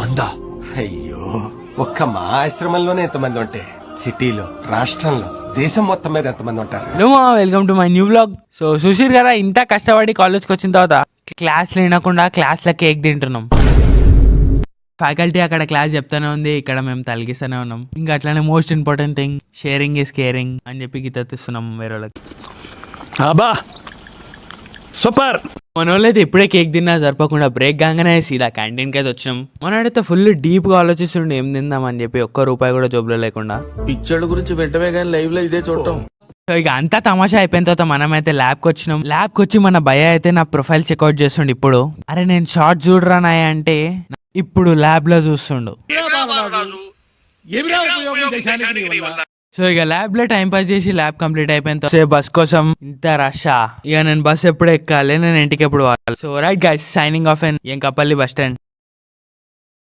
100. అయ్యో, ఒక్క మా ఆశ్రమంలోనే ఎంతమంది ఉంటే సిటీలో, రాష్ట్రంలో, దేశం మొత్తం మీద ఎంతమంది ఉంటారు? Hello, welcome to my new vlog. So Susheer గారా, ఇంత కష్టపడి కాలేజ్కి వచ్చిన తర్వాత క్లాస్లు వినకుండా క్లాస్లో కేక్ తింటున్నాం. ఫ్యాకల్టీ అక్కడ క్లాస్ చెప్తానే ఉంది, ఇక్కడ మేము తలిగిస్తూనే ఉన్నాం. ఇంకా అట్లానే most important thing, sharing is caring అని చెప్పి గీతస్తున్నాం వేరే వాళ్ళకి. అబ్బా సూపర్. మన వాళ్ళైతే ఇప్పుడే కేక్ తిన్నా సరిపోకుండా బ్రేక్ కాగానే సీదా క్యాంటీన్కి అయితే వచ్చినాం. మనడైతే ఫుల్ డీప్గా ఆలోచిస్తుండే ఏం తిందామని చెప్పి, ఒక్క రూపాయి కూడా జోబులో లేకుండా. పిచ్చోళ్ళ గురించి వెంటనే కానీ లైవ్ లో ఇదే చూడటం. సో ఇక అంతా తమాషా అయిపోయిన తర్వాత మనమైతే ల్యాబ్కి వచ్చినాం. ల్యాబ్కి వచ్చి మన భయ అయితే నా ప్రొఫైల్ చెక్అవుట్ చేస్తుండు. ఇప్పుడు అరే నేను షార్ట్ చూడరా నాయ అంటే ఇప్పుడు ల్యాబ్ లో చూస్తుండు. సో ఇక ల్యాబ్ లో టైం పాస్ చేసి ల్యాబ్ కంప్లీట్ అయిపోయిన తర్వాత బస్ కోసం ఇంత రషా. ఇక నేను బస్ ఎప్పుడు ఎక్కాలి, నేను ఇంటికి ఎప్పుడు పోవాలి. So right guys, signing off and Enkapalli bus stand.